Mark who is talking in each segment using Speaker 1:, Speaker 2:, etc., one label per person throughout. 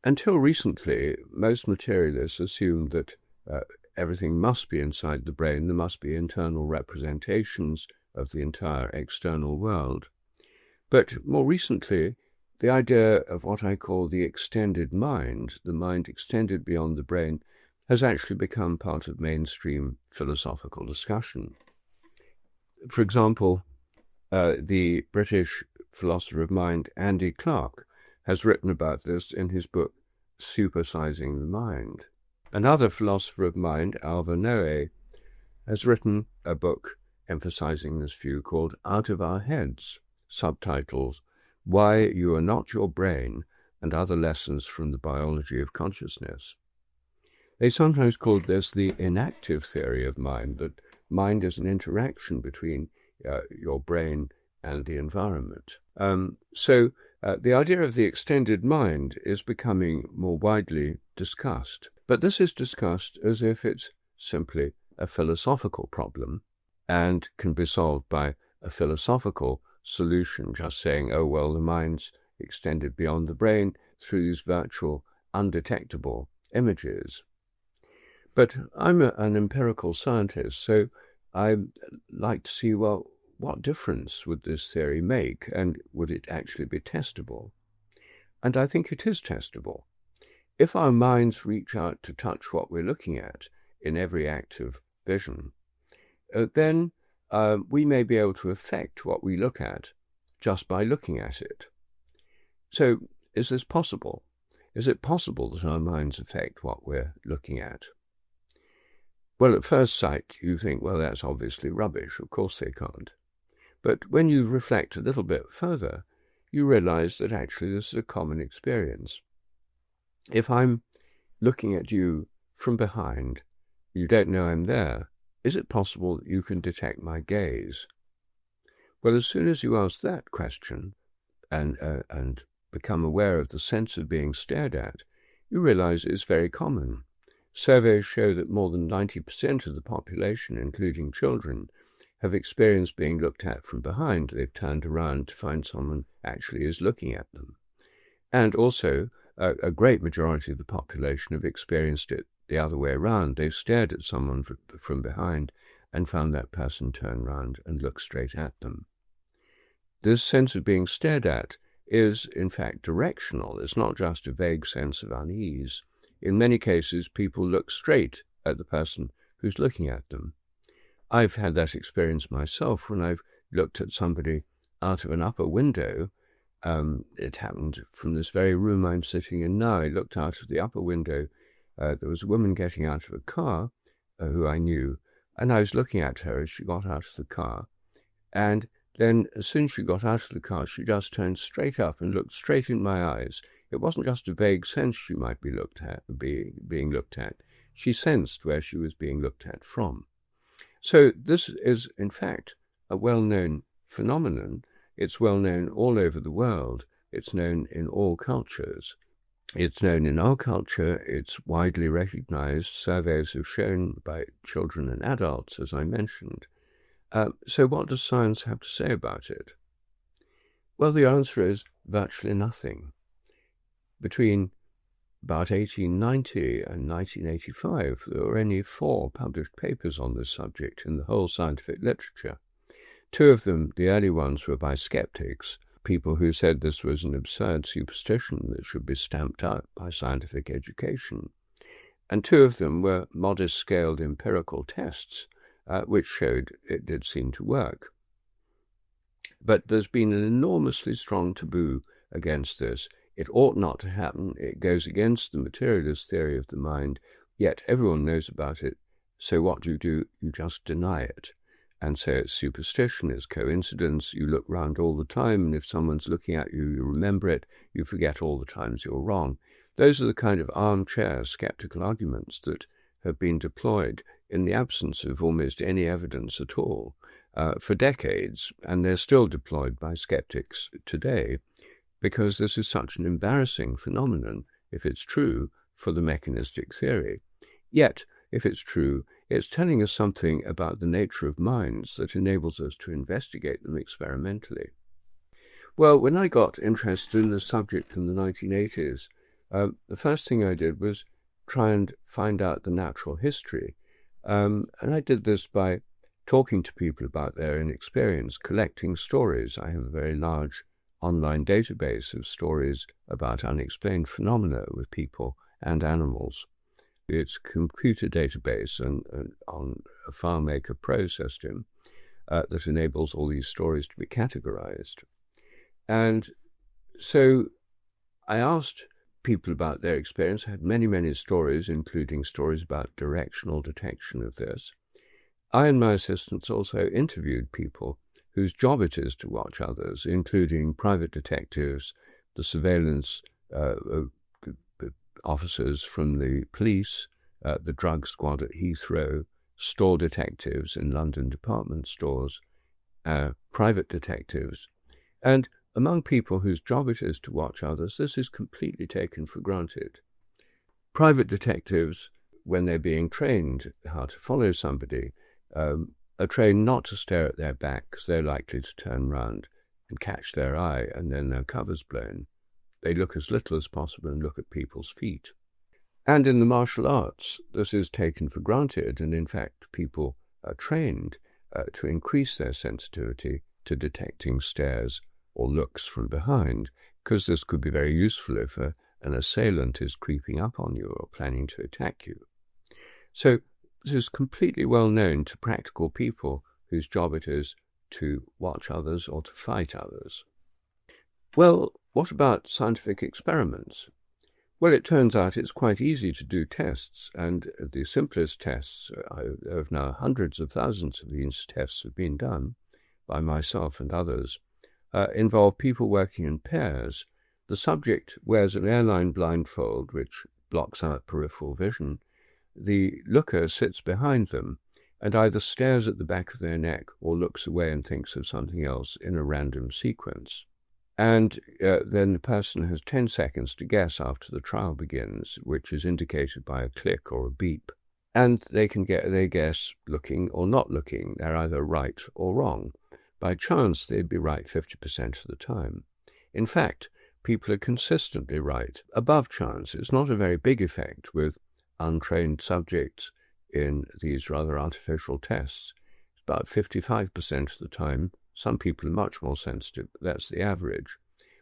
Speaker 1: Until recently, most materialists assumed that everything must be inside the brain. There must be internal representations of the entire external world. But more recently, the idea of what I call the extended mind, the mind extended beyond the brain, has actually become part of mainstream philosophical discussion. For example, the British philosopher of mind, Andy Clark, has written about this in his book, Supersizing the Mind. Another philosopher of mind, Alva Noe, has written a book emphasizing this view called Out of Our Heads, subtitles, Why You Are Not Your Brain and Other Lessons from the Biology of Consciousness. They sometimes called this the inactive theory of mind, that mind is an interaction between your brain and the environment. So the idea of the extended mind is becoming more widely discussed. But this is discussed as if it's simply a philosophical problem and can be solved by a philosophical solution, just saying, oh, well, the mind's extended beyond the brain through these virtual, undetectable images. But I'm an empirical scientist, so I like to see, well, what difference would this theory make, and would it actually be testable? And I think it is testable. If our minds reach out to touch what we're looking at in every act of vision, then we may be able to affect what we look at just by looking at it. So, is this possible? Is it possible that our minds affect what we're looking at? Well, at first sight, you think, well, that's obviously rubbish. Of course they can't. But when you reflect a little bit further, you realize that actually this is a common experience. If I'm looking at you from behind, you don't know I'm there, is it possible that you can detect my gaze? Well, as soon as you ask that question and become aware of the sense of being stared at, you realize it's very common. Surveys show that more than 90% of the population, including children, have experienced being looked at from behind. They've turned around to find someone actually is looking at them. And also, a great majority of the population have experienced it the other way around. They've stared at someone from behind and found that person turn around and look straight at them. This sense of being stared at is, in fact, directional. It's not just a vague sense of unease. In many cases, people look straight at the person who's looking at them. I've had that experience myself when I've looked at somebody out of an upper window. It happened from this very room I'm sitting in now. I looked out of the upper window. There was a woman getting out of a car who I knew, and I was looking at her as she got out of the car. And then as soon as she got out of the car, she just turned straight up and looked straight in my eyes. It wasn't just a vague sense she might be looked at, being looked at. She sensed where she was being looked at from. So this is, in fact, a well-known phenomenon. It's well-known all over the world. It's known in all cultures. It's known in our culture. It's widely recognized. Surveys have shown by children and adults, as I mentioned. So what does science have to say about it? Well, the answer is virtually nothing. Between about 1890 and 1985, there were only 4 published papers on this subject in the whole scientific literature. 2 of them, the early ones, were by skeptics, people who said this was an absurd superstition that should be stamped out by scientific education. And 2 of them were modest-scaled empirical tests, which showed it did seem to work. But there's been an enormously strong taboo against this. It ought not to happen. It goes against the materialist theory of the mind, yet everyone knows about it. So what do? You just deny it. And say it's superstition, it's coincidence. You look round all the time, and if someone's looking at you, you remember it. You forget all the times you're wrong. Those are the kind of armchair skeptical arguments that have been deployed in the absence of almost any evidence at all for decades, and they're still deployed by skeptics today, because this is such an embarrassing phenomenon, if it's true, for the mechanistic theory. Yet, if it's true, it's telling us something about the nature of minds that enables us to investigate them experimentally. Well, when I got interested in the subject in the 1980s, the first thing I did was try and find out the natural history. And I did this by talking to people about their experience, collecting stories. I have a very large online database of stories about unexplained phenomena with people and animals. It's a computer database and on a FileMaker Pro system that enables all these stories to be categorized. And so I asked people about their experience. I had many, many stories, including stories about directional detection of this. I and my assistants also interviewed people whose job it is to watch others, including private detectives, the surveillance officers from the police, the drug squad at Heathrow, store detectives in London department stores, private detectives. And among people whose job it is to watch others, this is completely taken for granted. Private detectives, when they're being trained how to follow somebody, are trained not to stare at their back because they're likely to turn round and catch their eye and then their cover's blown. They look as little as possible and look at people's feet. And in the martial arts, this is taken for granted, and in fact people are trained to increase their sensitivity to detecting stares or looks from behind, because this could be very useful if an assailant is creeping up on you or planning to attack you. So this is completely well known to practical people whose job it is to watch others or to fight others. Well, what about scientific experiments? Well, it turns out it's quite easy to do tests, and the simplest tests, there have now hundreds of thousands of these tests have been done by myself and others, involve people working in pairs. The subject wears an airline blindfold, which blocks out peripheral vision. The looker sits behind them and either stares at the back of their neck or looks away and thinks of something else in a random sequence. And then the person has 10 seconds to guess after the trial begins, which is indicated by a click or a beep. And they guess looking or not looking. They're either right or wrong. By chance, they'd be right 50% of the time. In fact, people are consistently right. Above chance, it's not a very big effect with untrained subjects in these rather artificial tests. About 55% of the time, some people are much more sensitive, but that's the average.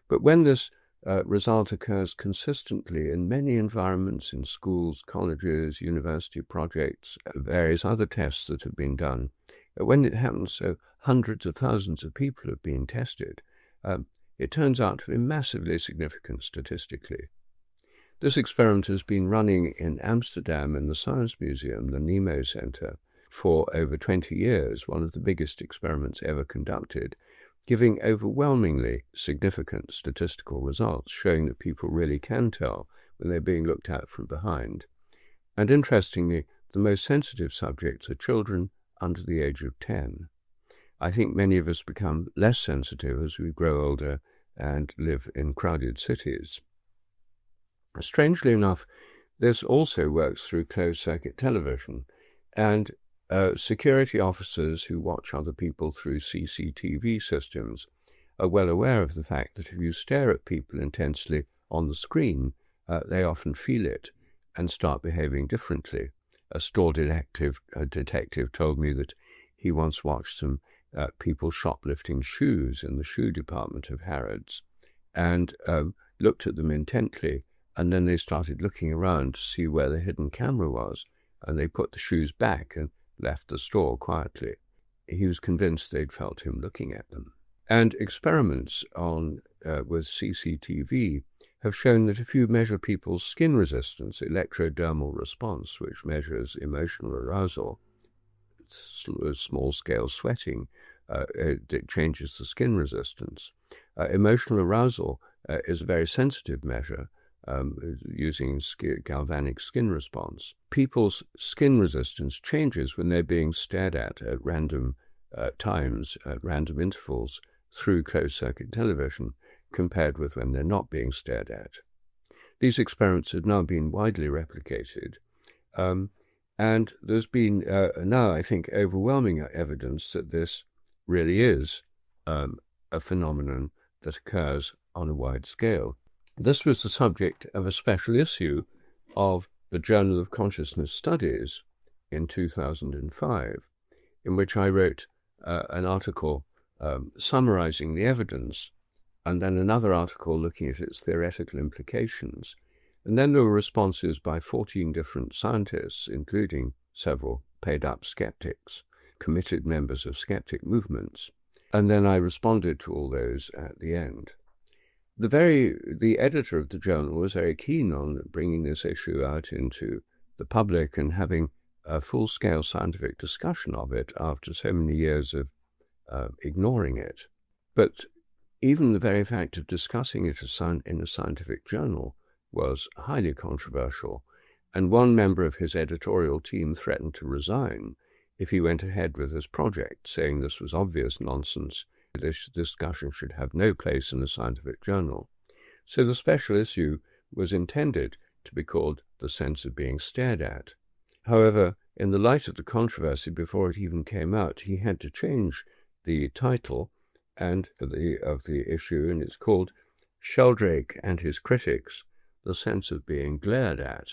Speaker 1: But when this result occurs consistently in many environments, in schools, colleges, university projects, various other tests that have been done, when it happens so hundreds of thousands of people have been tested, it turns out to be massively significant statistically. This experiment has been running in Amsterdam in the Science Museum, the Nemo Center, for over 20 years, one of the biggest experiments ever conducted, giving overwhelmingly significant statistical results, showing that people really can tell when they're being looked at from behind. And interestingly, the most sensitive subjects are children under the age of 10. I think many of us become less sensitive as we grow older and live in crowded cities. Strangely enough, this also works through closed-circuit television, and security officers who watch other people through CCTV systems are well aware of the fact that if you stare at people intensely on the screen, they often feel it and start behaving differently. A store detective told me that he once watched some people shoplifting shoes in the shoe department of Harrods and looked at them intently, and then they started looking around to see where the hidden camera was, and they put the shoes back and left the store quietly. He was convinced they'd felt him looking at them. And experiments with CCTV have shown that if you measure people's skin resistance, electrodermal response, which measures emotional arousal, small-scale sweating, it changes the skin resistance. Emotional arousal is a very sensitive measure, using galvanic skin response. People's skin resistance changes when they're being stared at random times, at random intervals, through closed-circuit television, compared with when they're not being stared at. These experiments have now been widely replicated, and there's been now, I think, overwhelming evidence that this really is a phenomenon that occurs on a wide scale. This was the subject of a special issue of the Journal of Consciousness Studies in 2005, in which I wrote an article summarizing the evidence, and then another article looking at its theoretical implications. And then there were responses by 14 different scientists, including several paid-up skeptics, committed members of skeptic movements. And then I responded to all those at the end. The editor of the journal was very keen on bringing this issue out into the public and having a full-scale scientific discussion of it after so many years of ignoring it. But even the very fact of discussing it in a scientific journal was highly controversial, and one member of his editorial team threatened to resign if he went ahead with this project, saying this was obvious nonsense. This discussion should have no place in a scientific journal. So the special issue was intended to be called The Sense of Being Stared At. However, in the light of the controversy before it even came out, he had to change the title of the issue, and it's called Sheldrake and His Critics, The Sense of Being Glared At.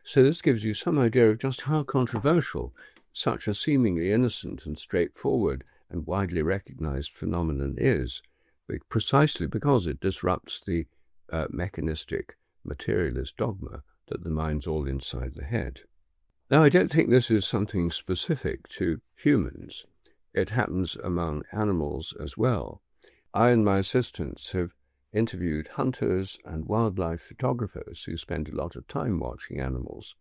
Speaker 1: So this gives you some idea of just how controversial such a seemingly innocent and straightforward and widely recognized phenomenon is, precisely because it disrupts the mechanistic materialist dogma that the mind's all inside the head. Now, I don't think this is something specific to humans. It happens among animals as well. I and my assistants have interviewed hunters and wildlife photographers who spend a lot of time watching animals.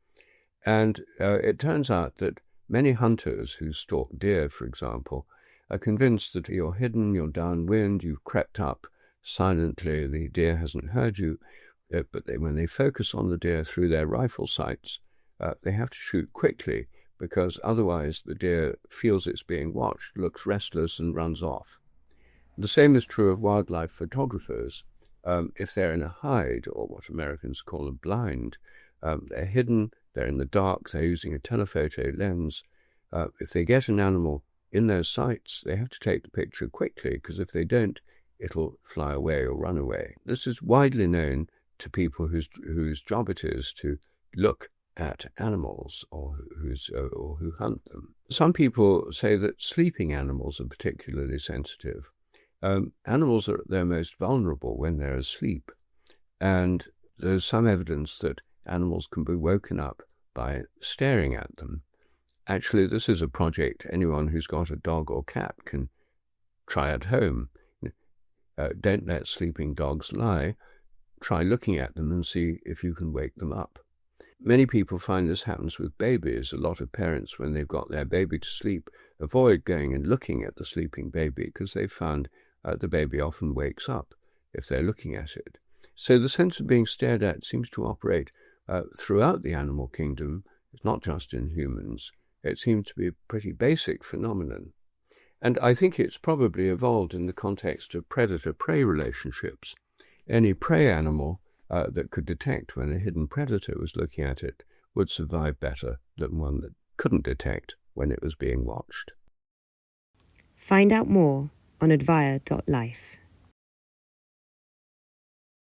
Speaker 1: And it turns out that many hunters who stalk deer, for example, are convinced that you're hidden, you're downwind, you've crept up silently, the deer hasn't heard you, but when they focus on the deer through their rifle sights, they have to shoot quickly, because otherwise the deer feels it's being watched, looks restless, and runs off. The same is true of wildlife photographers. If they're in a hide, or what Americans call a blind, they're hidden, they're in the dark, they're using a telephoto lens. If they get an animal in their sights, they have to take the picture quickly, because if they don't, it'll fly away or run away. This is widely known to people whose job it is to look at animals or who hunt them. Some people say that sleeping animals are particularly sensitive. Animals are at their most vulnerable when they're asleep, and there's some evidence that animals can be woken up by staring at them. Actually, this is a project anyone who's got a dog or cat can try at home. Don't let sleeping dogs lie. Try looking at them and see if you can wake them up. Many people find this happens with babies. A lot of parents, when they've got their baby to sleep, avoid going and looking at the sleeping baby because they've found the baby often wakes up if they're looking at it. So the sense of being stared at seems to operate throughout the animal kingdom. It's not just in humans. It seems to be a pretty basic phenomenon. And I think it's probably evolved in the context of predator-prey relationships. Any prey animal that could detect when a hidden predator was looking at it would survive better than one that couldn't detect when it was being watched.
Speaker 2: Find out more on advire.life.